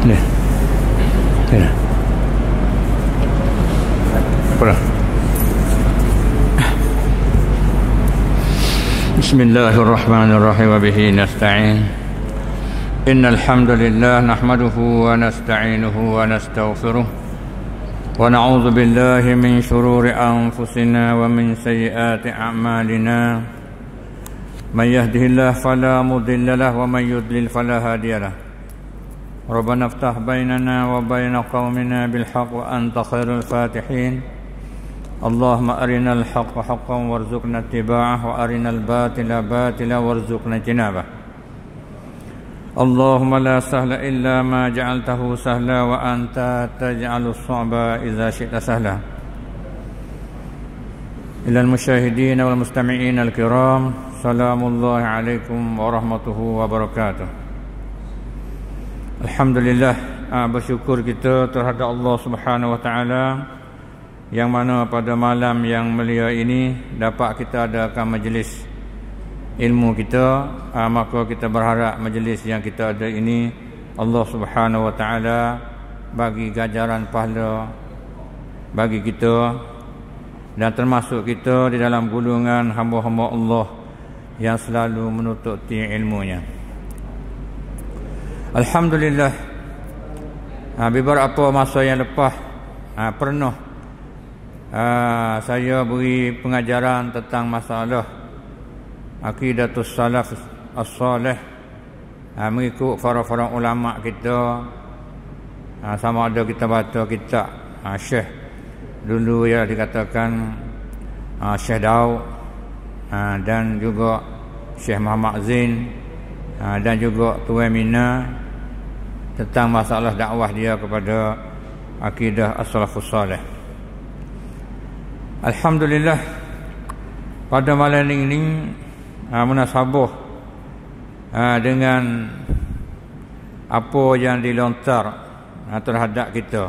Ni. Ni. Apa? Bismillahirrahmanirrahim wa bihi nasta'in. Innal hamdalillah nahmaduhu wa nasta'inuhu wa nastaghfiruh wa na'udzu billahi min shururi anfusina wa min sayyiati a'malina. Man yahdihillahu fala mudilla lahu wa man yudlil fala hadiya lahu. Rabbana iftah bainana wa baina qaumina bil haqq wa anta khairul fatihin. Allahumma arinal haqqa haqqan warzuqna ittiba'ah wa arinal batila batila warzuqna ijtinabah. Allahumma la sahla illa ma ja'altahu sahla wa anta taj'alus sa'ba idza syi'ta sahla. Ilal musyahidin wal mustami'in al-kiram, salamullahi alaikum warahmatullahi wabarakatuh. Alhamdulillah, bersyukur kita terhadap Allah Subhanahu wa taala yang mana pada malam yang mulia ini dapat kita adakan majlis ilmu kita. Maka kita berharap majlis yang kita ada ini Allah Subhanahu wa taala bagi ganjaran pahala bagi kita dan termasuk kita di dalam golongan hamba-hamba Allah yang selalu menututi ilmunya. Alhamdulillah, beberapa masa yang lepas pernah saya beri pengajaran tentang masalah aqidatus salaf as-salih, mengikut para ulama kita. Sama ada kita baca kitab Syekh dulu ya dikatakan Syekh Daud, dan juga Syekh Muhammad Zain, dan juga Tuan Mina tentang masalah dakwah dia kepada akidah as-salafus salih. Alhamdulillah, pada malam ini munasabah dengan apa yang dilontar terhadap kita.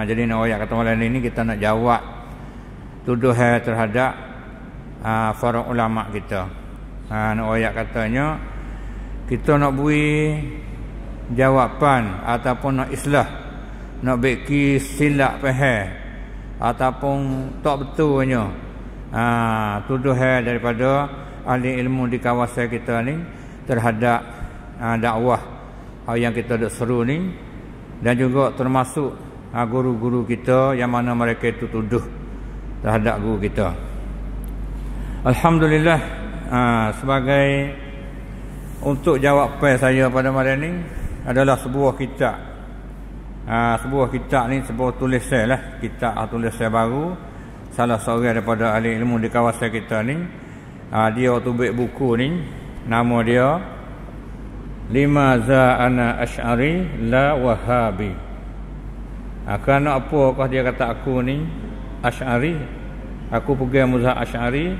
Jadi nak ayat kata malam ini kita nak jawab tuduhan terhadap para ulama kita. Nak ayat katanya kita nak beri jawapan ataupun nak islah, nak beki silap faham ataupun tak betulnya tuduhan daripada ahli ilmu di kawasan kita ni terhadap dakwah yang kita dak seru ni, dan juga termasuk guru-guru kita yang mana mereka itu tuduh terhadap guru kita. Alhamdulillah, sebagai untuk jawapan saya pada malam ni adalah sebuah kitab. Sebuah kitab ni sebuah tulisan lah, kitab tulisan baru salah seorang daripada ahli ilmu di kawasan kita ni. Dia waktu buat buku ni, nama dia Limaza ana Asy'ari la Wahabi. Kerana apakah dia kata aku ni Asy'ari, aku pegang mazhab Asy'ari,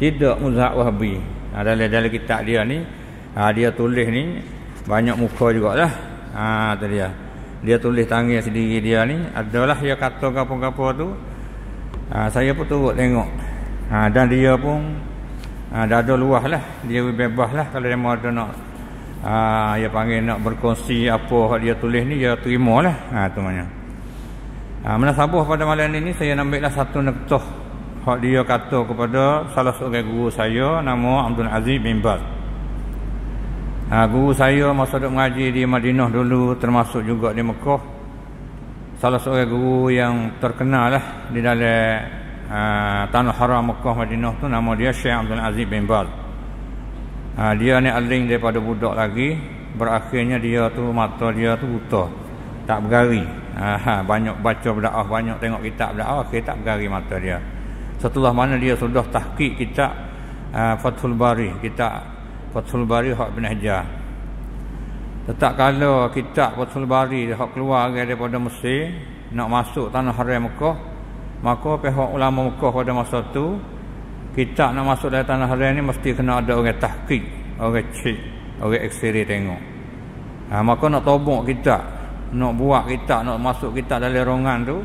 tidak mazhab Wahabi. Dalam kitab dia ni dia tulis ni banyak muka jugalah. Tu dia tulis tangan sendiri dia ni, adalah dia kata gapo-gapo tu. Saya pun turut tengok. Dan dia pun dah ada luah lah, dia bebas lah kalau dia mahu ada nak dia panggil nak berkongsi apa dia tulis ni, dia terima lah. Tu maknanya. Munasabah pada malam ini saya ambil lah satu noktah hak dia kata kepada salah seorang guru saya nama Abdul Aziz bin Baz. Guru saya masa duk mengaji di Madinah dulu, termasuk juga di Mekah. Salah seorang guru yang terkenal lah di dalam tanah haram Mekah Madinah tu, nama dia Syekh Abdul Aziz bin Baz. Dia ni aling daripada budak lagi, berakhirnya dia tu mata dia tu buta, tak bergari. Banyak baca berdakwah, banyak tengok kitab berdakwah, akhir tak bergari mata dia. Setelah mana dia sudah tahqiq kitab Fathul Bari, kitab Fathul Bari hak Ibn Hajar. Tetap kalau kitab Fathul Bari hak keluar daripada Mesir nak masuk tanah haram Mekah, maka pihak ulama Mekah pada masa tu, kitab nak masuk dalam tanah haram ni mesti kena ada orang tahqiq, orang cek, orang x-ray tengok. Maka nak tobok kitab, nak buat kitab, nak masuk kitab dalam rongan tu,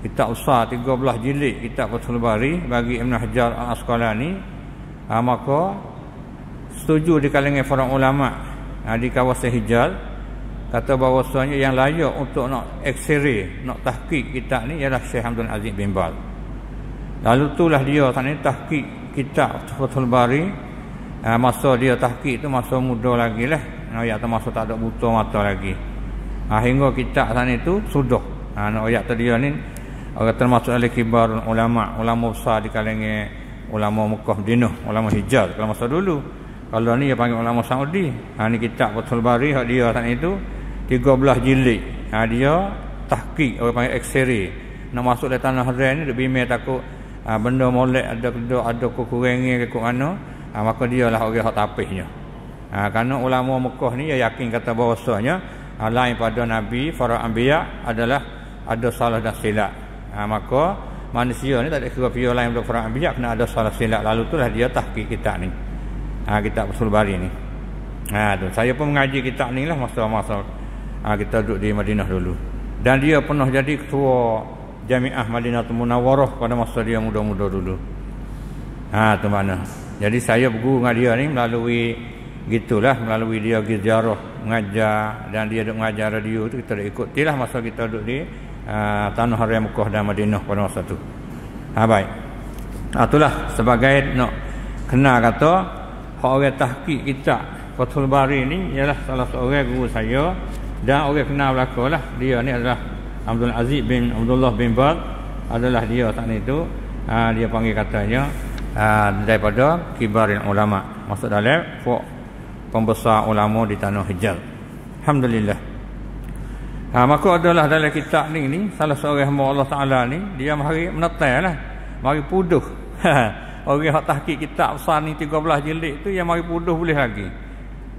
kitab besar 13 jilid kitab Fathul Bari bagi Ibn Hajar Al-Asqalani, maka setuju di kalangan para ulama di kawasan Hijaz kata bahawasanya yang layak untuk nak X-ray, nak tahqiq kitab ni ialah Syekh Abdul Aziz bin Baz. Lalu itulah dia tadi tahqiq kitab Fathul Bari. Masa dia tahqiq tu masa muda lagi lah. Ayat tu masa tak ada buta mata lagi. Hingga kitab sana itu sudah. Ayat tadi dia ni orang termasuk oleh kibar ulama besar di kalangan ulama Mekah Madinah, ulama Hijaz kalau masa dulu. Kalau ni dia panggil ulama Saudi. Ni kitab Fathul Bari hak dia sana itu 13 jilid. Dia tahqiq, orang panggil X-ray. Nak masuk dalam tanah haram ni dia bimbang takut benda molek ada kekurangan ke mana. Maka dia lah orang hak tapihnya. Kerana ulama Mekah ni dia yakin kata bahawasanya lain pada Nabi, para anbiya adalah ada salah dan silap. Maka manusia ni tak ada kira lain daripada para anbiya, kena ada salah silap. Lalu itulah dia tahqiq kitab ni. Kitab Fathul Bari ni. Saya pun mengaji kitab ni lah masa-masa kita duduk di Madinah dulu. Dan dia pernah jadi ketua Jamiah Madinatul Munawwarah pada masa dia muda-muda dulu. Tu mana. Jadi saya berguru dengan dia ni melalui gitulah, melalui dia pergi ziarah mengajar, dan dia duduk mengajar radio tu kita dah ikutilah masa kita duduk di tanah haram Mekah dan Madinah pada masa tu. Baik. Itulah sebagai nak kenal kata hak orang tahqiq kitab Fathul Bari ni ialah salah seorang guru saya dan orang kenal belakalah. Dia ni adalah Abdul Aziz bin Abdullah bin Baz, adalah dia saat itu dia panggil katanya daripada kibarin ulama, masuk dalam pembesar ulama di tanah Hijaz. Alhamdulillah. Maka adalah dalam kitab ni salah seorang hamba Allah Taala ni dia mari menetai lah, mari puduh. Orang hak tahqiq kitab besar ni 13 jilid tu yang mari puduh boleh lagi.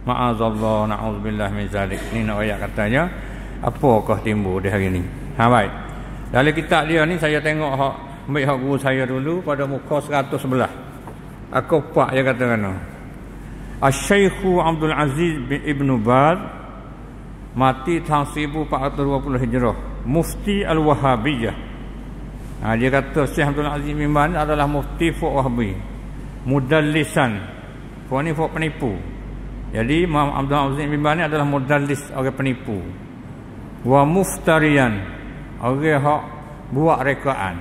Ma'azallah, na'udzubillah min zalik. Ni nak ayat katanya apakah timbul di hari ni. Baik. Dalam kitab dia ni saya tengok hak ambil hak guru saya dulu pada muka 111. Aku pak dia kata kan. Asy-Syaikh Abdul Aziz bin Ibn Baz mati tahun 1420 Hijrah, mufti Al-Wahhabiyah. Dia kata Syekh Abdul Aziz bin Baz adalah mufti fuq Wahhabi, mudallisan. Fuq ni fuq penipu. Jadi Imam Abdul Aziz bin Baz ni adalah mudallis, orang penipu. Wa muftariyan, orang hak buat rekaan.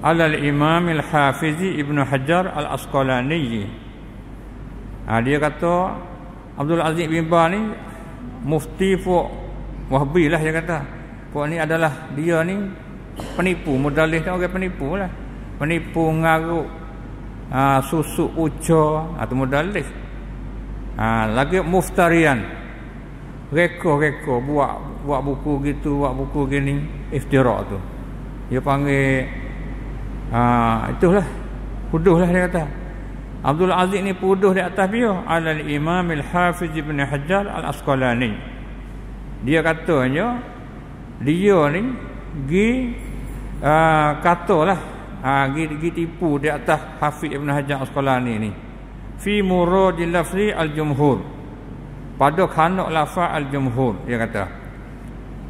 Alal Imam Al-Hafizi Ibn Hajar Al-Asqalani. Dia kata Abdul Aziz bin Baz ni mufti fuq Wahhabi lah, dia kata. Fuq ni adalah dia ni penipu, mudallis ni orang penipu lah. Penipu ngaruk susuk uca atau mudallis. Lagi muftarian, reka-reka buat buku gitu, buat buku gini, iftira tu dia panggil. Itulah puduh lah dia kata. Abdul Aziz ni puduh di atas dia alal Imam Al-Hafiz Ibn Hajar Al-Asqalani. Dia katanya dia ni gi katalah gi tipu di atas Hafiz Ibn Hajar Al-Asqalani ni fi muradil lafzi al-jumhur, pada khanak lafaz al-jumhur dia kata.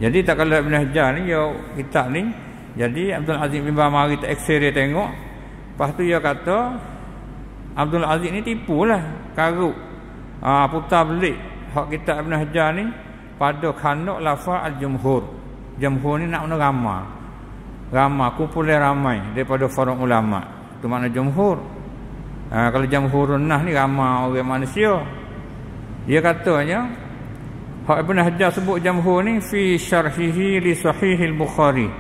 Jadi tak kalau Ibn Hajar ni dia kitab ni, jadi Abdul Aziz bin Baz mari tak X-ray tengok, lepas tu dia kata Abdul Aziz ni tipulah, karuk putar belik hak kitab Ibn Hajar ni pada khanak lafaz al-jumhur. Jumhur ni nak mana ramai kumpulan ramai daripada para ulama, tu makna jumhur. Kalau jamhurun nas ni ramai orang manusia. Dia katanya hak Ibn Hajar sebut jamhur ni fi syarhihi li sahihil Bukhari,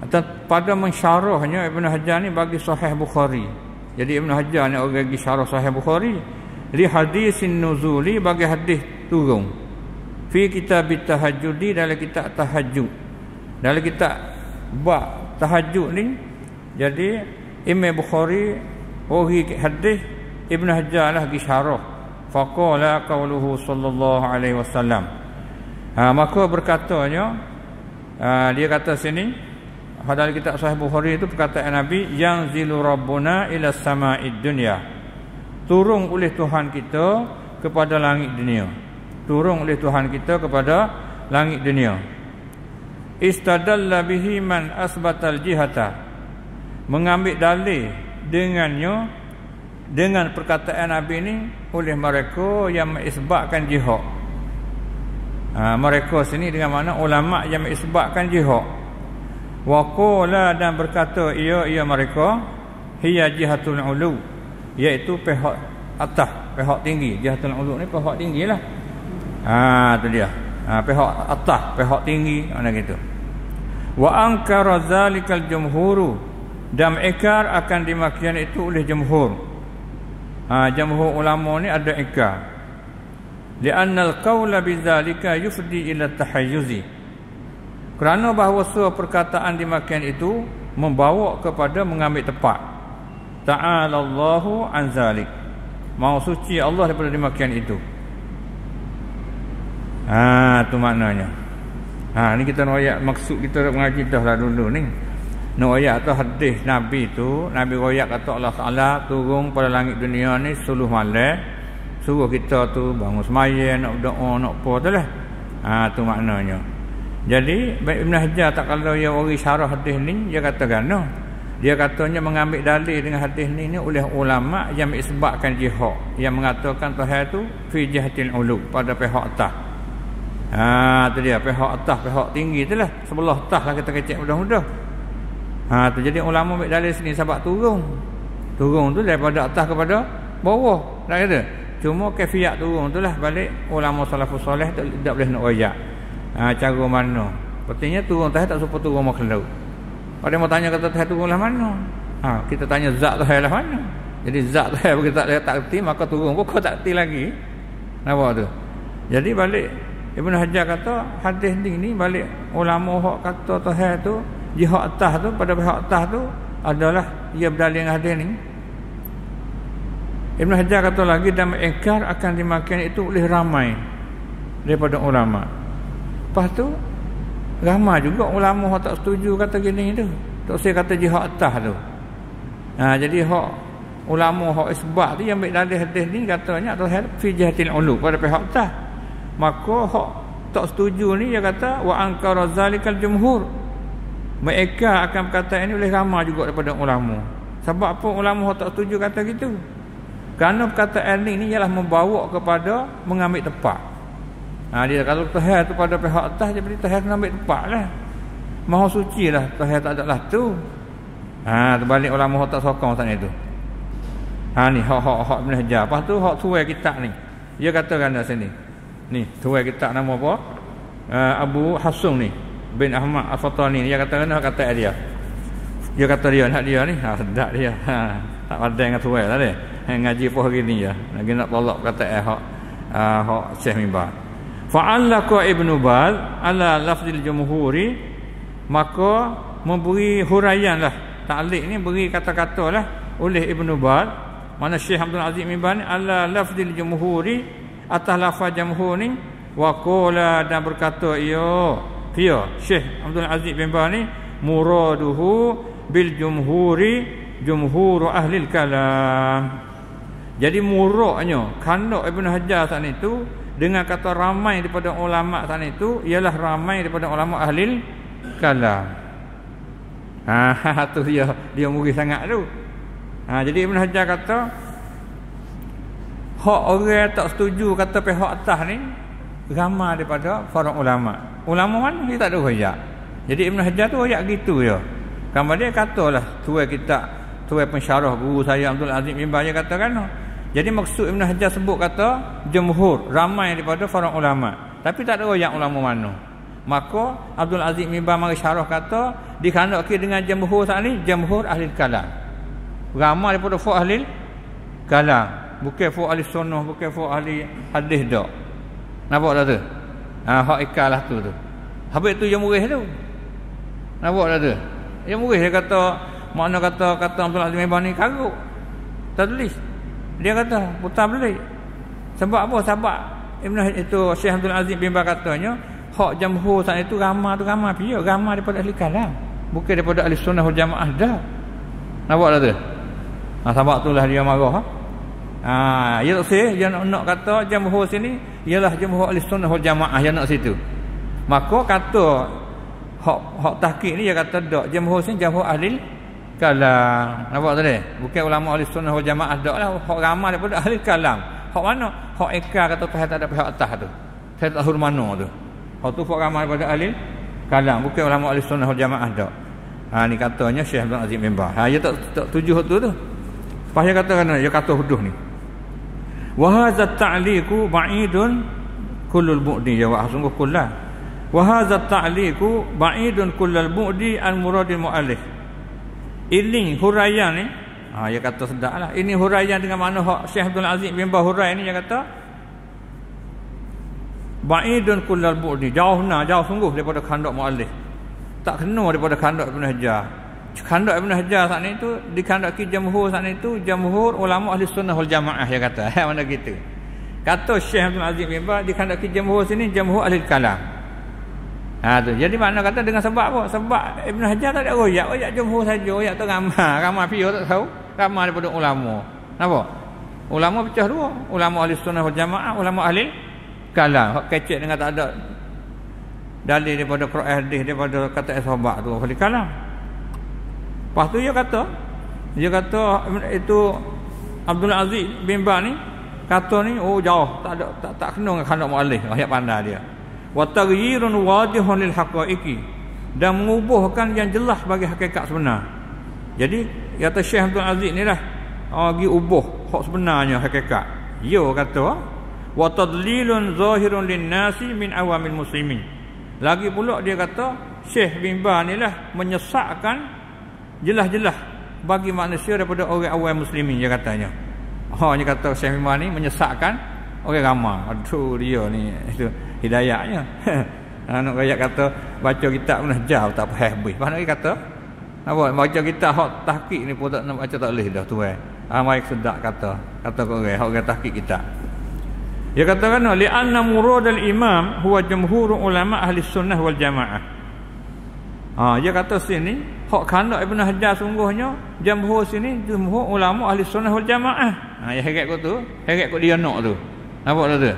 atau pada mensyarahnya Ibn Hajar ni bagi sahih Bukhari. Jadi Ibn Hajar ni orang bagi syarah sahih Bukhari li hadisin nuzuli, bagi hadis turun fi kitab tahajjudi, dalam kitab tahajud, dalam kitab bab tahajud ni. Jadi Imam Bukhari bagi hadis, Ibn Hajar lah bagi syarah. Faqala qauluhu sallallahu alaihi wasallam. Maka berkatanya dia kata sini dalam kitab Sahih Bukhari itu perkataan Nabi, yang zilu rabbuna ila sama'id dunya, turun oleh Tuhan kita kepada langit dunia. Turun oleh Tuhan kita kepada langit dunia. Istadalla bihi man asbatal jihata, mengambil dalil dengannya, dengan perkataan Nabi ni oleh mereka yang mengisbatkan jihad. Mereka sini dengan makna ulama yang mengisbatkan jihad. Wa qala dan berkata ia mereka hiya jihatul ulu, iaitu pihak atas, pihak tinggi. Jihatul ulu ni pihak tinggilah. Tu dia. Pihak atas, pihak tinggi, mana gitu. Wa ankara zalikal jumhuru, dan ikrar akan dimakian itu oleh jumhur. Jumhur ulama ni ada ikrar. Li'anna al-qawla bidzalika yufdi ila tahayyuzi, kerana bahawa perkataan dimakian itu membawa kepada mengambil tepat. Ta'ala Allahu an zalik, maha suci Allah daripada dimakian itu. Tu maknanya. Ni kita nak ayat, maksud kita nak mengaji dah lah dulu ni. Nak ayat tu hadis Nabi tu, Nabi royak kata Allah Taala turun pada langit dunia ni 10 malam, suruh kita tu bangun sembahyang, nak berdoa, nak apa tu lah. Tu maknanya. Jadi Ibn Hajar tak kalau dia orang syarah hadis ni, dia kata gana. Dia katanya mengambil dalil dengan hadis ni oleh ulama yang mengisbatkan jihad, yang mengatakan Tuhan tu fi jihatil ulu, pada pihak atas. Tu dia, pihak atas, pihak tinggi tu lah. Sebelah atas lah kita kecek mudah-mudah. Tu jadi ulama ambil dalil sini sebab turun. Turun tu daripada atas kepada bawah. Tak kata. Cuma kafiat turun tu lah balik ulama salafus soleh tak boleh nak royak. Cara mana? Sepertinya turun Tuhan tak supaya turun makhluk. Pada mau tanya kata Tuhan turun lah mana? Kita tanya zat Tuhan lah mana? Jadi zat Tuhan kita tak erti, maka turun pun kau tak erti lagi. Nampak tu? Jadi balik Ibn Hajar kata hadis ni balik ulama hak kata Tuhan tu jihad atas tu, pada pihak atas tu adalah ia berdalil dengan hadis ni. Ibn Hajar kata lagi, dan mengingkar akan dimakan itu oleh ramai daripada ulama. Lepas tu ramai juga ulama yang tak setuju kata gini tu. Tak saya kata jihad atas tu. Jadi hak ulama hak isbat tu yang ambil dalil hadis ni katanya atau fi jihatil ulu, pada pihak atas. Maka hak tak setuju ni dia kata wa ankara zalikal jumhur. Mereka akan perkataan ini oleh ramai juga daripada ulama. Sebab apa ulama hak tak setuju kata gitu? Kerana perkataan ni ialah membawa kepada mengambil tepat. Dia kalau Tuhan tu pada pihak atas, dia beri Tuhan mengambil tepat lah. Maha suci lah, Tuhan tak ada lah tu. Terbalik ulama hak tak sokong sana itu. Ni hak Ibn Hajar. Lepas tu hak tuai kitab ni, dia katakan kat sini. Ni tuai kitab nama apa? Abu Hasung ni bin Ahmad Al-Fatani. Dia katakan kata dia. Dia kata dia nak dia ni, sedap dia. Tak pandai dengan tuai lah dia. Ngaji apa hari ni ya. Lagi nak tolak kata hak Syekh Mimbar. Fa'allaka Ibnu Baz ala lafzil jumhuri, maka memberi huraian lah, ta'liq ni beri kata-kata lah oleh Ibnu Baz, mana Syekh Abdul Aziz Mimbar ni ala lafzil jumhuri, atas lafaz jumhur ni, wa qala dan berkata ia Syekh Abdul Aziz Mimbar ni muraduhu bil jumhuri jumhur ahli kalam. Jadi muraknya kandak Ibn Hajar sana itu dengan kata ramai daripada ulama sana itu ialah ramai daripada ulama ahli kalam. Tu dia murid sangat tu. Jadi Ibn Hajar kata hak orang tak setuju kata pihak atas ni ramai daripada para ulama. Ulama mana dia tak ada royak. Jadi Ibn Hajar tu royak gitu je. Gambar dia katalah tuai kitab, tuai pensyarah guru saya Abdul Aziz Mimbar dia katakan. Jadi maksud Ibn Hajar sebut kata jumhur, ramai daripada para ulama. Tapi tak ada royak ulama mana. Maka Abdul Aziz Mimbar mari syarah kata dikandaki dengan jumhur saat ni, jumhur ahli kalam. Ramai daripada fu ahli kalam, bukan fu ahli sunnah, bukan fu ahli hadis dak. Nampak tak tu? Hak ikalah tu. Habis tu yang murid tu. Nampak tak tu? Yang murid dia kata makna kata Abdul Aziz Mimbar ni karuk. Tak tulis. Dia kata putar balik. Sebab apa? Sebab itu Syekh Abdul Aziz Mimbar katanya hak jumhur saat itu ramai dia ramai daripada ahli kalam, bukan daripada ahli sunnah wal jamaah dah. Nampak tak tu? Sebab itulah dia marah. Ya tak sih, dia nak kata jumhur sini ialah jumhur ahli sunnah wal jamaah yang nak situ. Maka kata hak tahqiq ni dia kata dak, jumhur sini jumhur ahli kalam. Nampak tak dia? Bukan ulama ahli sunnah wal jamaah dak lah, hak ramai daripada ahli kalam. Hak mana? Hak ikrar kata Tuhan tak ada pihak atas tu. Saya tak tahu mana tu. Hak tu fak ramai pada ahli kalam, bukan ulama ahli sunnah wal jamaah dak. Ni katanya Syekh Abdul Aziz bin Baz. Ya tak tujuh tu. Pas dia katakan dia kata huduh ni. Wa hadza ta'liqu ba'idun kullul bu'di jawab sungguh kullah. Wa hadza ta'liqu ba'idun kullal bu'di an muradil muallif. Ini huraian ni. Dia kata sedaklah. Ini huraian dengan mana hak Syekh Abdul Aziz bin Baz hurai ni dia kata ba'idun kullal bu'di, jauh sungguh daripada khandak muallif. Tak kena daripada khandak Ibn Hajar. Khandak Ibn Hajar saat ni tu dikhandaki jamhur saat ni tu jamhur ulama ahli sunnah wal jamaah dia kata. Mana gitu. Kata Syekh Abdul Aziz bin Baz dikhandaki jamhur sini jamhur ahli kalam. Tu. Jadi mana kata dengan sebab apa? Sebab Ibn Hajar tak ada royak jamhur saja, royak tu ramai pio tak tahu. Ramai daripada ulama. Nampak? Ulama pecah dua, ulama ahli sunnah wal jamaah, ulama ahli kalam. Hak kecek dengan tak ada dalil daripada Quran hadis daripada kata sahabat tu ahli kalam. Lepas tu dia kata itu Abdul Aziz bin Baz ni kata ni jauh tak kena dengan khandak muallif. Ayat pandai dia. Wa taghyirun wadihun lil haqaiqi, dan mengubahkan yang jelas bagi hakikat sebenar. Jadi kata Syekh Abdul Aziz ni lah bagi ubah hak sebenarnya hakikat. Dia kata wa tadlilun zahirun lin nasi min awamil muslimin. Lagi pula dia kata Syekh bin Baz ni lah menyesatkan jelas-jelas bagi manusia daripada orang awam muslimin dia katanya. Dia kata Syekh bin Baz ni menyesatkan orang ramai. Aduh dia ni itu hidayahnya. Nak rakyat kata baca kitab pun jauh tak faham habis. Mana dia kata baca kitab hak tahqiq ni pun tak nak baca tak boleh dah tuan. Mai sedak kata orang tahqiq kitab. Dia katakan li'anna muradul imam huwa jumhur ulama ahli sunnah wal jamaah. Dia kata sini hak khandak Ibn Hajar sungguhnya jumhur sini jumhur ulama ahli sunnah wal jamaah. Ya heret kau dia nak tu. Nampak tak tu?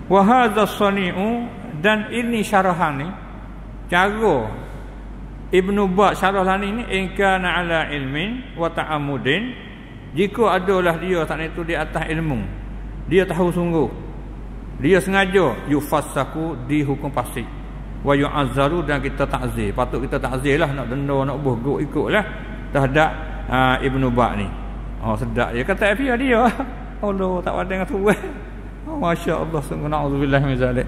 Wa hadza sani'u, dan ini syarahan ni cara Ibnu Baz syarah ni in kana ala ilmin wa ta'ammudin, jika adalah dia tak itu di atas ilmu, dia tahu sungguh, dia sengaja, yufassaku, dihukum fasik, wa yu'azzaru, dan kita takzir. Patut kita takzir lah, nak denda nak buh ikutlah terhadap Ibnu Baz ni. Sedap dia kata dia Allah tak ada dengan tu. Masya-Allah, sungguh naudzubillah min zalik.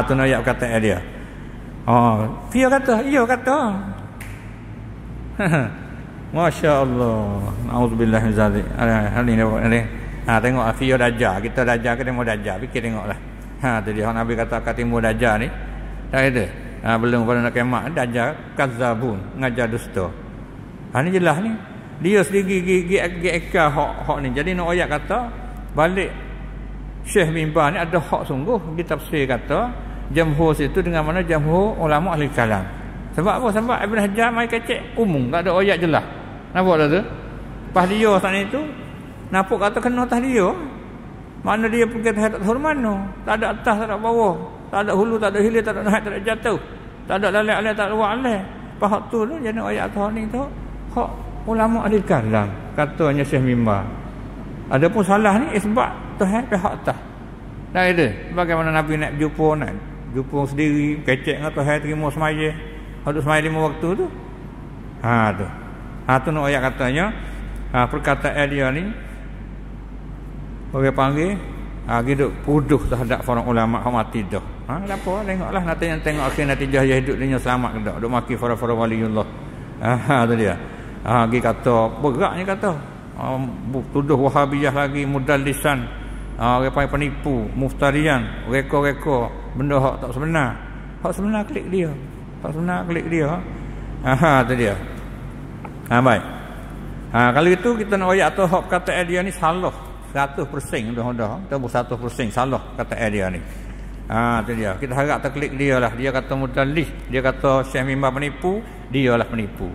Tu nak ayat kata dia. Dia kata Masya-Allah, naudzubillah min zalik. Ni tengok Afio Dajjal. Kita Dajjal ke demo Dajjal, fikir tengoklah. Tu dia Nabi kata timur Dajjal ni. Tak ada. Belum pada nak kiamat Dajjal kadzabun, ngajar dusta. Ni jelas ni. Dia sendiri gigi ekar hak ni. Jadi nak ayat kata balik Syekh bin Baz ni ada hak sungguh. Dia tafsir kata jamhur situ dengan mana jamhur ulama ahli kalam. Sebab apa? Sebab Ibn Hajar mai kecek umum, tak ada ayat jelas. Nampak tak tu? Pas dia sana itu nampak kata kena atas dia. Mana dia pergi tak tahu mana. Tak ada atas, tak ada bawah. Tak ada hulu, tak ada hilir, tak ada naik, tak ada jatuh. Tak ada lalai-lalai, tak ada luar-lalai. Pas tu tu jadi ayat tu ni tu hak ulama ahli kalam katanya Syekh bin Baz. Adapun salah ni isbat Tuhan pihak atas. Tak ada. Bagaimana Nabi nak jumpa sendiri, kecek dengan Tuhan terima semaya. Hadut semaya 5 waktu tu. Tu. Tu nak ayat katanya perkataan dia ni orang panggil hidup puduh terhadap para ulama hak mati dah. Apa tengoklah nanti yang tengok akhir natijah dia hidup dia selamat ke tak. Duk maki para waliullah. Tu dia. Dia kata beratnya kata tuduh wahabiyah lagi, mudallisan, orang panggil penipu, muftarian, reka-reka benda hak tak sebenar. Hak sebenar klik dia. Tu dia. Baik. Kalau itu kita nak ayat tu hak kata dia ni salah 100% dah. Kita buat 100% salah kata dia ni. Tu dia. Kita harap terklik dia lah. Dia kata mudallis, dia kata Syekh bin Baz penipu, dialah penipu.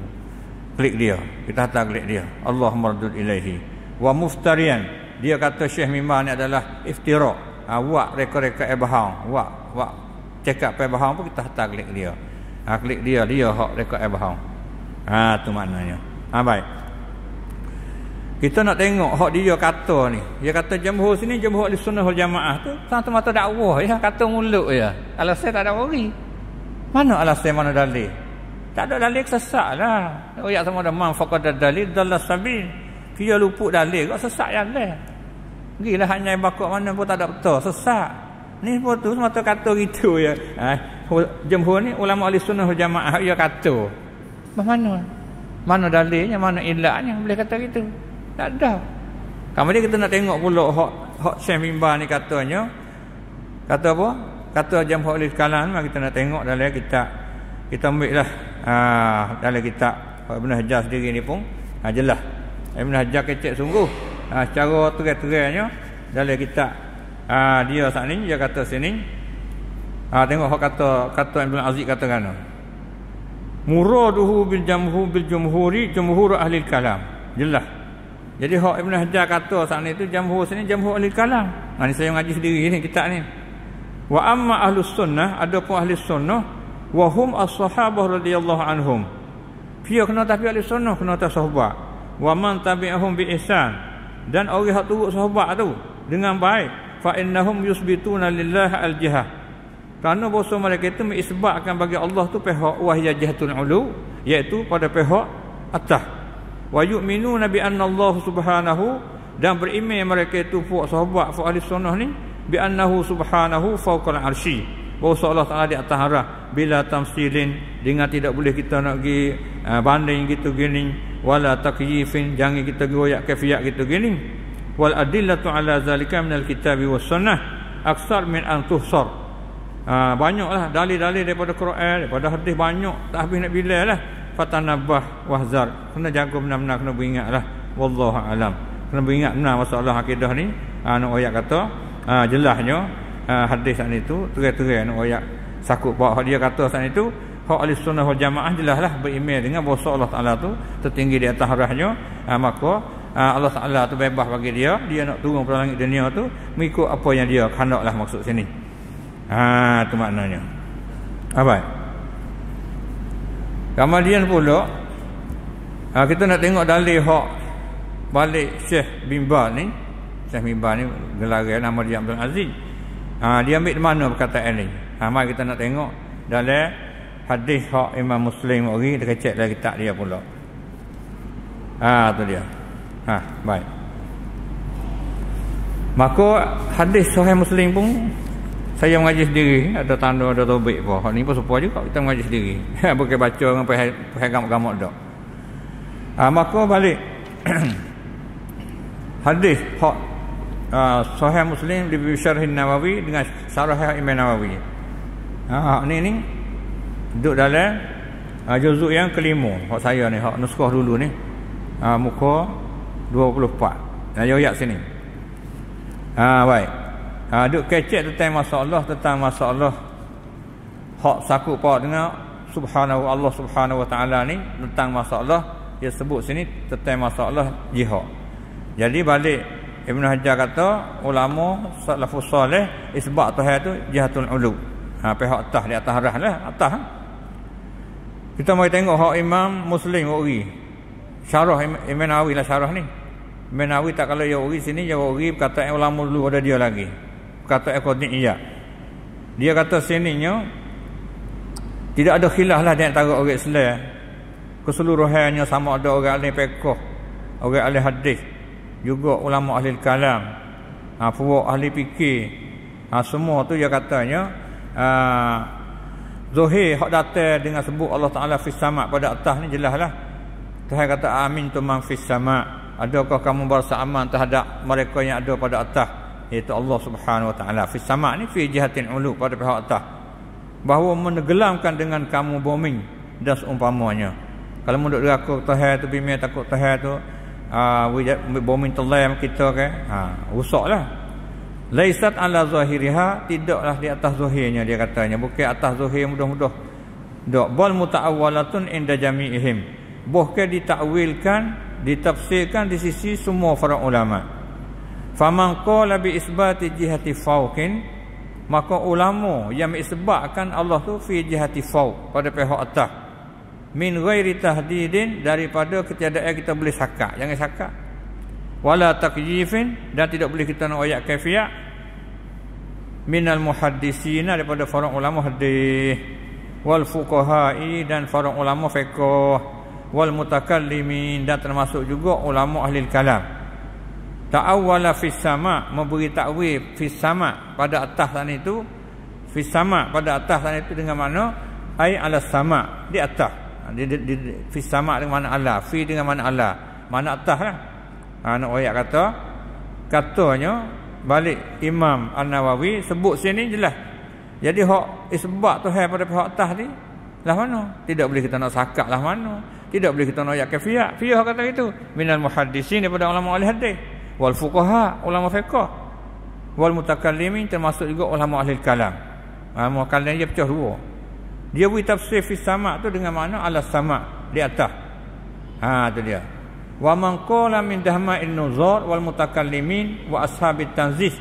Klik dia. Kita hantar klik dia. Allahumma raddud ilaihi. Wa muftarian. Dia kata Syekh bin Baz ni adalah iftira. Wak reka-reka bahang. Wak cakap bahang pun kita hantar klik dia. Klik dia hak reka bahang. Tu maknanya. Baik. Kita nak tengok hak dia kata ni. Dia kata jamhur sini, jamhur Ahlussunnah wal Jamaah tu semata-mata dakwah ya, kata mulut ya. Alasan tak ada wari. Mana alasan, mana dalil? Tak ada dalil, sesatlah. Ayat sama ada man faqad dalil dallas sabil. Dia luput dalil kok sesat jalan. Gilah hanya bakok mana pun tak ada betul, sesat. Ni pun tu semata kata gitu ya. Jamhur ni ulama Ahlussunnah wal Jamaah dia kata. Mana? Mana dalilnya, mana ilahnya boleh kata gitu? Tak ada. Kemudian kita nak tengok pula hak Syekh Mimbar ni katanya. Kata apa? Kata jamhur ulil kalam, kita nak tengok dalam kitab. Kita ambil lah dalam kitab Ibn Hajar sendiri ni pun jelas. Ibn Hajar kecek sungguh. Secara terang-terangnya dalam kitab dia saat ni dia kata sini. Tengok hak kata Ibn Aziz kata kan. Muraduhu bil jumhuri jumhur ahli kalam. Jelas. Jadi hak Ibn Hajar kata saat ni tu jamhur sini jamhur ahli kalam. Ni saya ngaji sendiri ni kitab ni. Wa amma ahlus sunnah, adapun ahli sunnah wa hum as-sahabah radhiyallahu anhum. Dia kena tapi ahli sunnah kena atas sahabat. Wa man tabi'ahum bi ihsan, dan orang hak turut sahabat tu dengan baik, fa innahum yusbituna lillahi al-jihah. Kerana bahasa mereka itu mengisbatkan bagi Allah tu pihak wahya jihatul ulu, iaitu pada pihak atas. Wa yu'minuna bi anna Allah subhanahu, dan beriman mereka itu puak sahabat ahli sunnah ni bi annahu subhanahu fawqal arsy, bahawa Allah Taala di atas arah, bila tamsilin, dengan tidak boleh kita nak pergi banding gitu gini, wala takyifin, jangan kita goyak kafiyat gitu gini. Wal adillatu ala zalika minal kitabi was sunnah aksar min an tuhsar. Banyaklah dalil-dalil daripada Quran, daripada hadis, banyak tak habis nak bilang lah. Fatanabah wahzar, kena jaga benar-benar, kena beringatlah. Wallahu alam, kena beringat benar masalah akidah ni. Nak ayat kata jelasnya hadis saat itu terang-terang nak ayat sakut bahawa dia kata saat itu hak Ahlussunnah wal Jamaah jelaslah beriman dengan bahawa Allah Taala tu tertinggi di atas arahnya. Maka Allah Taala tu bebas bagi dia nak turun ke langit dunia tu mengikut apa yang dia kehendaklah, maksud sini. Tu maknanya. Apa? Kemudian pula kita nak tengok dalil hak balik Syekh Mimbar ni. Syekh Mimbar ni gelaran nama dia Abdul Aziz. Dia ambil di mana perkataan ni? Mari kita nak tengok dalam hadis hak Imam Muslim ori, dia cek dalam kitab dia pula. Tu dia. Baik. Maka hadis Sahih Muslim pun saya mengaji sendiri, ada tanda, ada tobik apa. Hak ni pun supaya juga kita mengaji sendiri. Bukan baca dengan paham-paham dak. Maka balik hadis hak Sahih Muslim di Syarh Nawawi dengan Syarah Imam Nawawi. Ni duduk dalam juzuk yang kelima. Hak saya ni, hak nuskah dulu ni. Muka 24. Ayat sini. Baik. Duk kecek tentang masalah hak sakut pak dengan subhanahu Allah subhanahu wa ta'ala ni, tentang masalah dia sebut sini tentang masalah jihad. Jadi balik Ibn Hajar kata ulama salafus salih isbat Tuhan tu jihatul ulu. Pihak atas, di atas arah lah, atas. Kita mari tengok hak Imam Muslim ori. Syarah Imam Nawawi lah syarah ni. Imam Nawawi tak kalau ya ori sini, ya ori perkataan ulama dulu ada dia lagi. Perkataan qadiyah. Dia kata sininya tidak ada khilaf lah di antara orang Islam. Keseluruhannya sama ada orang ahli fiqh, orang ahli hadis, juga ulama ahli kalam, fuqaha ahli fikih. Semua tu dia katanya zahir hak datang dengan sebut Allah Taala fis sama' pada atas ni jelaslah. Tuhan kata amin tu man fis sama'. Adakah kamu berasa aman terhadap mereka yang ada pada atas, iaitu Allah Subhanahu wa taala. Fis sama' ni fi jihatin ulu, pada pihak atas. Bahawa menenggelamkan dengan kamu bombing dan seumpamanya. Kalau menurut aku Tuhan tu bimai takut Tuhan tu bombing telam kita ke, rusaklah. Laisat ala zahiriha, tidaklah di atas zahirnya, dia katanya, bukan atas zahir mudah-mudah. Dak bal muta'awwalatun inda jami'ihim. Bukan ditakwilkan, ditafsirkan di sisi semua para ulama. Faman qala bi isbati jihati fawqin, maka ulama yang mengisbatkan Allah tu fi jihati fawq, pada pihak atas, min ghairi tahdidin, daripada ketiadaan kita boleh sakak, jangan sakak. wala takyifin, dan tidak boleh kita nak ayat kaifiyah, minal muhaddisina, daripada para ulama hadis, wal fuqaha'i, dan para ulama fiqh, wal mutakallimin, dan termasuk juga ulama ahli kalam. Ta'awwala fis sama, memberi takwil fis sama, pada atas sana itu, fis sama, pada atas sana itu dengan mana ai ala sama, di atas. Fis sama dengan mana ala, fi dengan mana ala, mana atas lah. Nak ayat katanya balik Imam An-Nawawi sebut sini jelas. Jadi hak isbat tu hai pada pihak atas ni lah mana? Tidak boleh kita nak sakat lah mana? Tidak boleh kita nak ayat kafiyah. Fiyah kata itu minal muhaddisin, daripada ulama ahli hadis, wal fuqaha, ulama fiqh, wal mutakallimin, termasuk juga ulama ahli kalam. Ulama kalam dia pecah dua. Dia beri tafsir fi sama tu dengan makna ala sama, di atas. Tu dia. Wa man qala min dahma'in nuzur wal mutakallimin wa ashabit tanzih,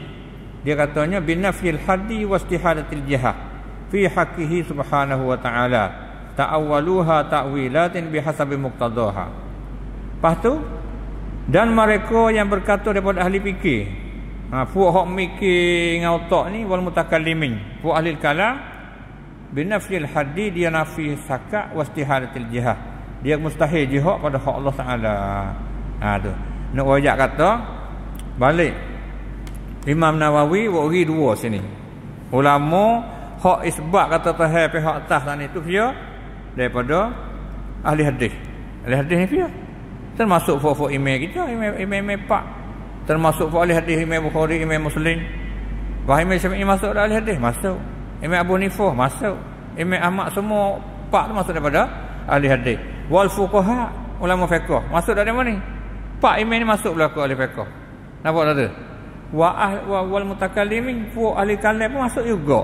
dia katanya binafyil haddi wa istihadatil jihah fi haqqihi subhanahu wa ta'ala, ta'awwaluha ta'wilatin bihasabi muqtadaha. Lepas tu, dan mereka yang berkata daripada ahli fikir, puak hak mikir dengan otak ni, wal mutakallimin, puak ahli kalam, binafyil haddi, dia nafi sakat, wa istihadatil jihah, dia mustahil jihad pada hak Allah Ta'ala. Tu nak wajak kata balik Imam Nawawi wari dua sini. Ulama hak isbat kata tahai pihak atas sana itu dia daripada ahli hadis. Ahli hadis ni dia termasuk fuk imam kita, imam pak, termasuk ahli hadis Imam Bukhari, Imam Muslim. Imam Syafi'i masuk dalam ahli hadis, masuk. Imam Abu Hanifah masuk. Imam Ahmad, semua pak tu masuk daripada ahli hadis. Wal fuqaha, ulama fiqh, masuk dari mana ni? Pak imam ni masuk pula ke ahli fiqh. Nampak tak tu? Wal mutakallimin, fu ahli kalam pun masuk juga.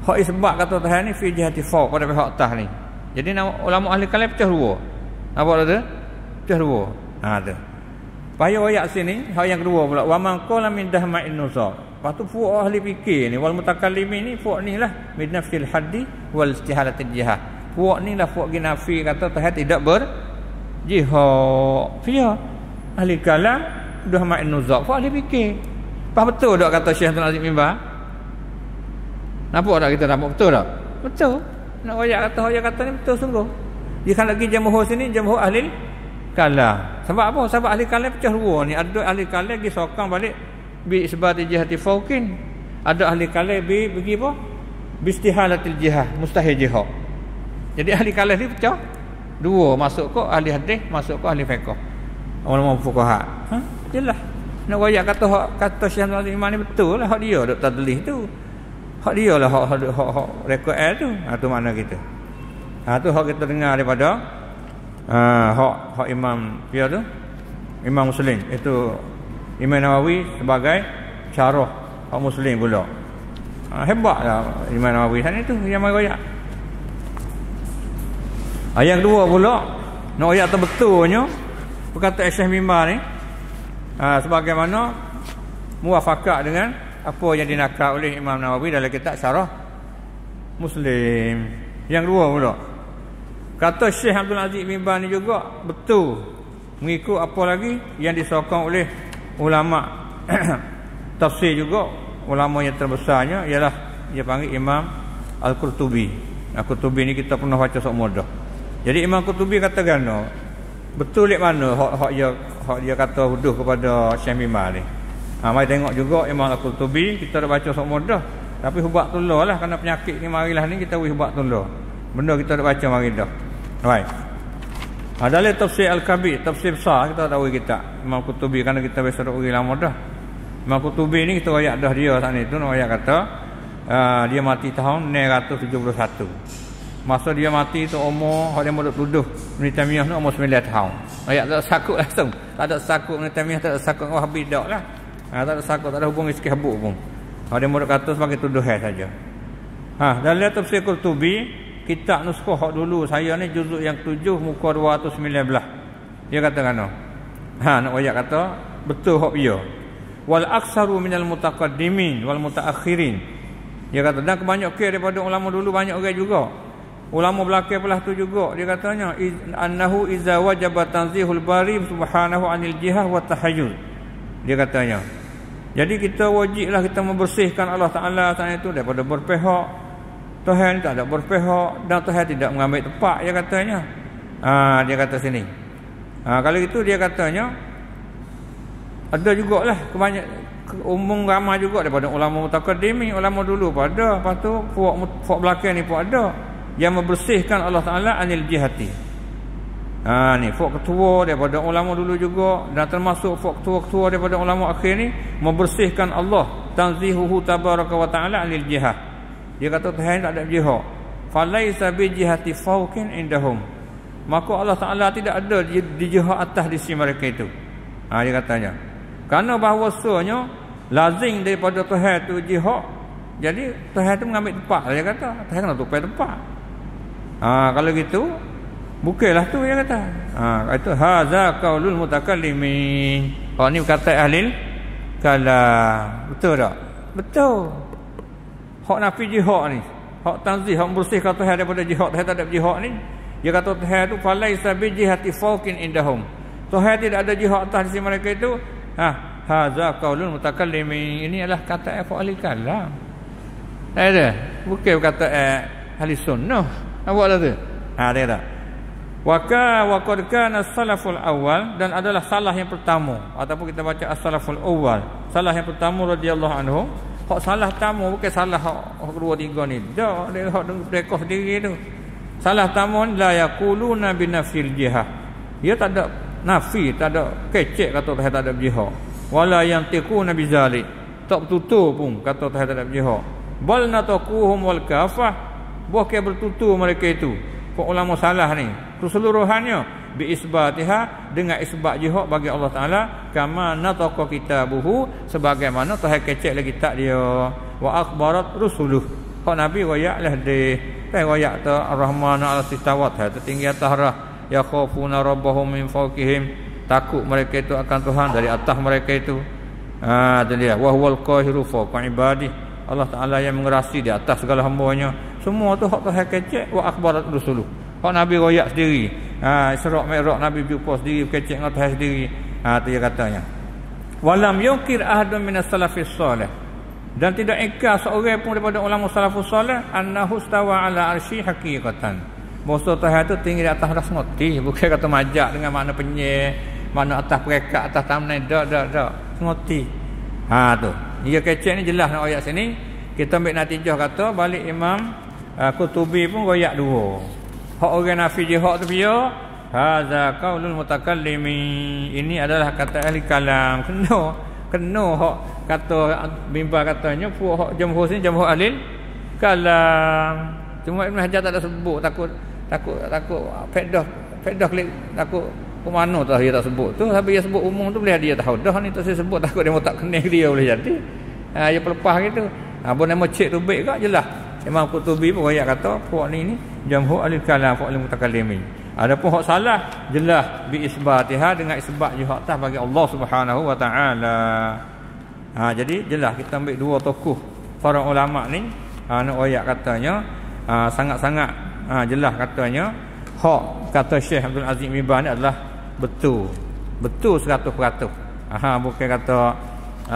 Hak isbat kata Tuhan ni fi jihati fawq, pada pihak atas ni. Jadi ulama ahli kalam pecah dua. Nampak tak tu? Pecah dua. Tu. Payah ayat sini, hak yang kedua pula, wa man qala min dahma'in nuzur. Lepas tu fu ahli fikir ni, wal mutakallimin ni, fu ni lah min nafsil haddi wal istihalatil jihad. Puak ni lah puak ginafi kata Tuhan tidak berjihad. Fiyah ahli kalam dah main nuzak, puak ahli fikir. Apa betul tak kata Syekh Abdul Aziz Mimbar? Nampak tak kita nampak betul tak? Betul. Nak ayat kata ni betul sungguh. Dia kan lagi jamhur sini, jamhur ahli kalam. Sebab apa? Sebab ahli kalam pecah dua ni. Ada ahli kalam pergi sokong balik bi isbat jihati fauqin. Ada ahli kalam pergi apa? Bi istihalatil jihad, mustahil jihad. Jadi ahli kalam ni pecah dua, masuk ke ahli hadis, masuk ke ahli fiqh, ulama fuqaha. Jelas nak ayat kata Syekh Abdul Aziz Iman ni betul lah, hak dia dok tadlih tu, hak dia lah hak rekod tu. Tu makna kita. Tu hak kita dengar daripada hak Imam dia tu, Imam Muslim, itu Imam Nawawi sebagai syarah hak Muslim pula. Hebatlah Imam Nawawi sana tu yang mari ayat. Ayat kedua pula, nak ayat terbetulnya perkataan Syekh Mimbar ni, sebagaimana muafakat dengan apa yang dinakal oleh Imam Nawawi dalam kitab Syarah Muslim. Yang kedua pula, kata Syekh Abdul Aziz Mimbar ni juga betul mengikut apa lagi yang disokong oleh ulama tafsir juga. Ulama yang terbesarnya ialah dia panggil Imam Al-Qurtubi. Al-Qurtubi ni kita pernah baca sok mudah. Jadi Imam Qurtubi kata gano, betul lek mana hak dia kata huduh kepada Syekh Mimbar ni. Mari tengok juga Imam Al-Qurtubi, kita dah baca sok mudah, tapi hubak tulah lah, kerana penyakit ni marilah ni kita hubak tulah. Benda kita dah baca mari dah. Baik. Dalam tafsir Al-Kabir, tafsir besar kita tahu kita Imam Qurtubi, kerana kita biasa uri lama dah. Imam Qurtubi ni kita ayat dah dia sana itu, nak ayat kata dia mati tahun 971. Masa dia mati tu umur hak dia mau tuduh Ibn Taimiyah ni umur 9 tahun. Ayat tak sakut langsung. Tak ada sakut Ibn Taimiyah, tak ada sakut Wahabi dak lah. Tak ada sakut, tak ada hubung sikit habuk pun. Hak dia mau kata sebagai tuduhan saja. Dalam tafsir Qurtubi, kitab nuskah hak dulu saya ni juzuk yang 7 muka 219. Dia kata kan nak ayat kata betul hak dia. Wal aktsaru minal mutaqaddimin wal mutaakhirin. Dia kata dan kebanyakan daripada ulama dulu banyak orang juga. Ulama belakang belah tu juga dia katanya annahu iza wajaba tanzihul bari subhanahu anil jihah wa tahayyul. Dia katanya jadi kita wajiblah kita membersihkan Allah Taala saat itu daripada berpihak. Tuhan tak ada berpihak dan Tuhan tidak mengambil tempat dia katanya. Dia kata sini. Kalau itu dia katanya ada jugalah umum ramai juga daripada ulama mutaqaddimi, ulama dulu pada, lepas tu puak belakang ni pun ada yang membersihkan Allah Taala anil jihati. Ni puak ketua daripada ulama dulu juga dan termasuk puak ketua-ketua daripada ulama akhir ni membersihkan Allah tanzihuhu tabaraka wa taala anil jihah. Dia kata Tuhan tak ada jihad. Falaisa bi jihati fawqin indahum. Maka Allah Taala tidak ada di jihad atas di sisi mereka itu. Dia katanya. Karena bahawasanya lazim daripada Tuhan tu jihad. Jadi Tuhan tu mengambil tempat. Dia kata Tuhan kena tupai tempat. Kalau gitu bukanlah tu dia kata. Itu haza qaulul mutakallimin. Kalau ni kata ahli kalam. Betul tak? Betul. Hak nafi jihad ni, hak tanzih, hak membersihkan Tuhan daripada jihad, Tuhan tak ada jihad ni. Dia kata Tuhan tu falaisa bi jihati fawqin indahum. Tuhan tidak ada jihad atas di sisi mereka itu. Haza qaulul mutakallimin. Ini adalah kata ahli kalam. Ada. Bukan kata ahli sunnah. Awak tu. Dia kata wa qad kana as-salaful awal dan adalah salah yang pertama ataupun kita baca as-salaful awal. Salah yang pertama radhiyallahu anhu. Hak salah tamu bukan salah hak kedua tiga ni. Dak dia hak mereka sendiri tu. Salah tamu la yaquluna bi nafsil jihah. Dia tak ada nafi, tak ada kecek kata Tuhan tak ada jihad. Wala yantiquna bi zalik. Tak bertutur pun kata Tuhan tak ada jihad. Bal nataquhum wal kafah. Bukan bertutur mereka itu. Kok ulama salah ni. Keseluruhannya bi isbatiha dengan isbat jihad bagi Allah Taala kama nataqa kitabuhu sebagaimana Tuhan kecek lagi tak dia wa akhbarat rusuluh. Hak nabi wayak deh wayak ta ar-rahman al-sistawat tertinggi atas rah ya khafuna rabbahum min fawqihim takut mereka itu akan Tuhan dari atas mereka itu. Itu dia wa huwal qahiru fawqa ibadi. Allah Taala yang mengerasi di atas segala hamba-Nya. Semua tu hak Tuhan kecek wa akhbarat rusuluh. Hak nabi wayak sendiri. Isra' Mi'raj Nabi jumpa sendiri kecek dengan Tuhan sendiri. Tu dia katanya. Walam yunkir ahadun minas salafis salih. Dan tidak ingkar seorang pun daripada ulama salafus salih annahu stawa ala arsy haqiqatan. Bahawa Tuhan tu tinggi di atas ras mati, bukan kata majak dengan makna penyeh, makna atas perekat, atas tamnai dak. Mati. Tu. Dia kecek ni jelas nak ayat sini. Kita ambil natijah kata balik Imam Qutubi pun royak dua. Hak orang nafi jihad tu dia hadza qaulul mutakallimin. Ini adalah kata ahli kalam. Kena hak kata bimba katanya puak hak jumhur sini jumhur ahli kalam. Cuma Ibn Hajar tak ada sebut takut faedah klik takut ke mana tu dia tak sebut tu. Tapi dia sebut umum tu boleh dia tahu. Dah ni tak saya sebut takut dia mau tak kena dia boleh jadi. Dia pelepah gitu. Apa nama cik tu baik ke jelas. Imam Qutubi pun ayat kata puak ni jamhur ahli kalam puak ahli mutakallimin. Adapun hak salah jelas bi isbatiha dengan isbat jihad tah bagi Allah Subhanahu wa taala. Jadi jelas kita ambil dua tokoh para ulama ni nak ayat katanya sangat-sangat jelas katanya hak kata Syekh Abdul Aziz bin Baz ni adalah betul 100%. Bukan kata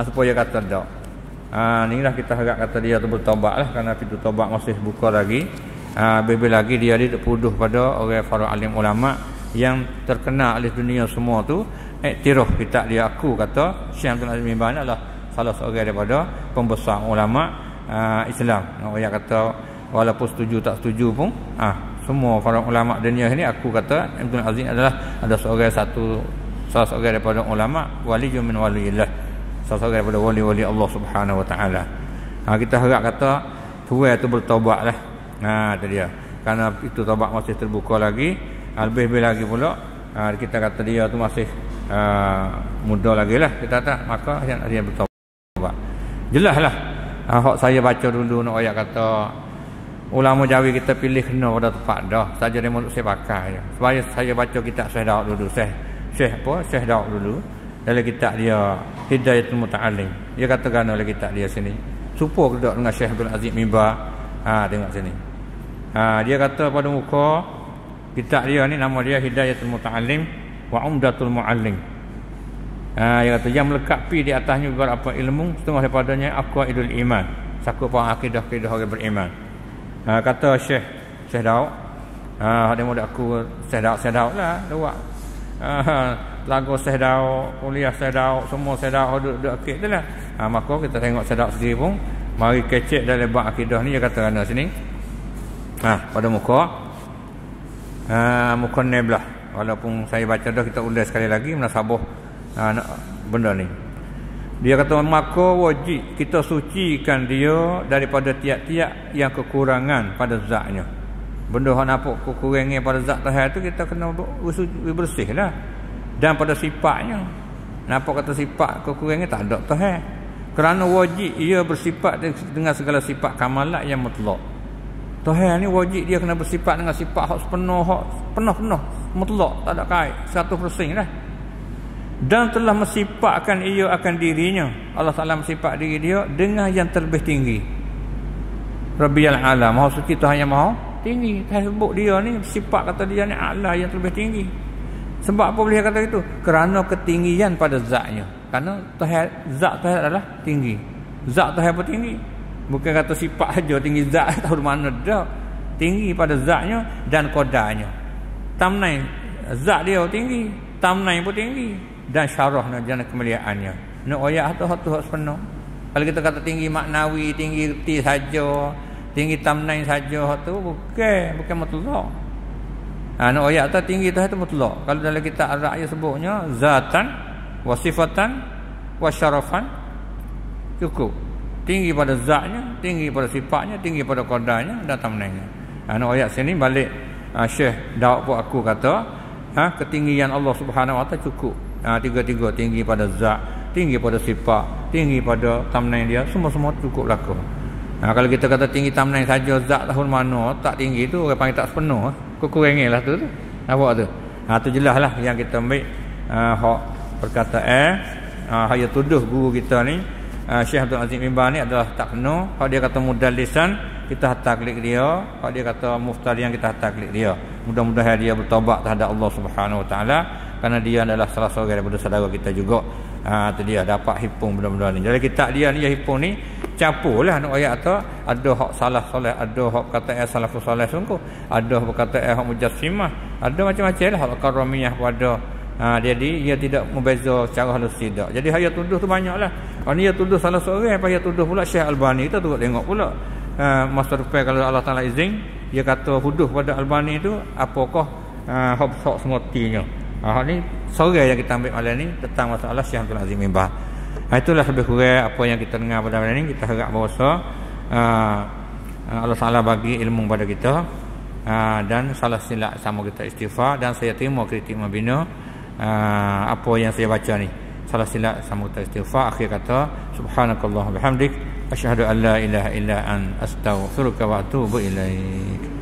supaya kata dak. Inilah kita harap kata dia tu bertaubatlah kerana pintu taubat masih buka lagi. Lebih lagi dia dituduh pada orang para alim ulama yang terkenal oleh dunia semua tu iktiraf kita dia aku kata Syekh Abdul Aziz bin Baz adalah salah seorang daripada pembesar ulama Islam. Orang kata walaupun setuju tak setuju pun semua para ulama dunia ni aku kata Abdul Aziz adalah ada salah seorang daripada ulama wali min waliillah. Salah seorang daripada wali-wali Allah Subhanahu wa taala. Kita harap kata tuai tu bertaubatlah. Itu dia. Karena itu taubat masih terbuka lagi, lebih-lebih lagi pula kita kata dia tu masih muda lagi lah kita tak, maka dia bertaubat. Jelaslah. Hak saya baca dulu nak ayat kata ulama Jawi kita pilih kena pada tempat dah. Saja dia untuk saya pakai je. Supaya saya baca kitab Syekh Daud dulu. Syekh Daud dulu. Dalam kitab dia Hidayatul Muta'allim. Dia katakan oleh kitab dia sini. Supaya kedok dengan Syekh Abdul Aziz bin Baz. Tengok sini. Dia kata pada muka kitab dia ni, nama dia Hidayatul Muta'allim wa Umdatul Mu'allim. Dia kata yang melengkapi di atasnya beberapa ilmu, setengah daripadanya aqwaidul iman, sakup akidah-akidah orang beriman. Kata Syekh Daud, dia muda aku Syekh Daud lah buat lagu Syekh Daud, kuliah Syekh Daud, semua Syekh Daud duduk akid tu lah. Maka kita tengok Syekh Daud sendiri pun mari kecek dalam bab akidah ni. Dia kata kerana sini pada muka neblah, walaupun saya baca dah, kita ulas sekali lagi menasabah benda ni. Dia kata maka wajib kita sucikan dia daripada tiap-tiap yang kekurangan pada zatnya. Benda yang nampak kekurangan pada zat Tuhan tu kita kena bersih lah. Dan pada sifatnya, nampak kata sifat kekurangan tak ada Tuhan. Kerana wajib ia bersifat dengan segala sifat kamalat yang mutlak. Tuhan ni wajib dia kena bersifat dengan sifat hak sepenuh, hak penuh mutlak, tak ada kait 100% lah. Dan telah mensifatkan ia akan dirinya. Allah Taala mensifat diri dia dengan yang terlebih tinggi. Rabbiyal A'la, Maha Suci Tuhan yang Maha Tinggi. Tuhan sebut dia ni, sifat kata dia ni A'la, yang terlebih tinggi. Sebab apa boleh kata itu? Kerana ketinggian pada zatnya. Kerana zat Tuhan adalah tinggi. Zat Tuhan pun tinggi. Bukan kata sifat saja tinggi, zat tahu mana dah. Tinggi pada zatnya dan qadarnya. Tamnai zat dia tinggi, tamnai pun tinggi, dan syarahnya dan kemuliaannya. Nak ayat tu hak sepenuh. Kalau kita kata tinggi maknawi, tinggi reti saja, tinggi tamnai saja, hak tu bukan mutlak. Nak ayat tu tinggi tu mutlak. Kalau dalam kitab Ar-Ra'ya sebutnya zatan wa sifatan wa syarafan, cukup. Tinggi pada zatnya, tinggi pada sifatnya, tinggi pada qadarnya dan tamnainya. Nak ayat sini balik Syekh Daud pun aku kata ketinggian Allah Subhanahu Wa Taala cukup. Tiga-tiga, tinggi pada zat, tinggi pada sifat, tinggi pada tamnain dia, semua-semua cukup laku. Kalau kita kata tinggi tamnain saja, zat tahun mana tak tinggi tu, orang panggil tak sepenuh, kekurangan lah tu. Nampak tu? Tu jelas lah yang kita ambil hak perkataan haya tuduh guru kita ni Syekh Abdul Aziz Mimbar ni adalah tak kena. Kalau dia kata mudallisan, kita taklid dia. Kalau dia kata muftarian, kita taklid dia. Mudah-mudahan dia bertaubat terhadap Allah Subhanahu Wa Taala, kerana dia adalah salah seorang daripada saudara kita juga. Tu dia dapat hipung benda-benda ni. Jadi kitab dia ni, hipung ni campurlah nak ayat tu. Ada hak salah soleh, ada hak kata salafus soleh sungguh, ada hak kata hak mujassimah, ada macam-macam lah hak karamiyah pada. Jadi ia tidak membeza secara halus tidak. Jadi haya tuduh tu banyaklah. Kalau ni ia tuduh salah seorang, apa ia tuduh pula Syekh Albani, kita tengok pula masa depan kalau Allah Taala izin, dia kata tuduh pada Albani itu apakah hak semotinya. Ni seorang yang kita ambil malam ni tentang masalah Syekh Abdul Aziz Mimbar. Itulah lebih kurang apa yang kita dengar pada malam ni. Kita harap bahawa Allah Taala bagi ilmu pada kita, dan salah silap sama kita istighfar, dan saya terima kritik membina apa yang saya baca ni. Salah silap sama kita istighfar. Akhir kata subhanakallah bihamdik asyhadu an la ilaha illa an astaghfiruka wa atubu ilaik.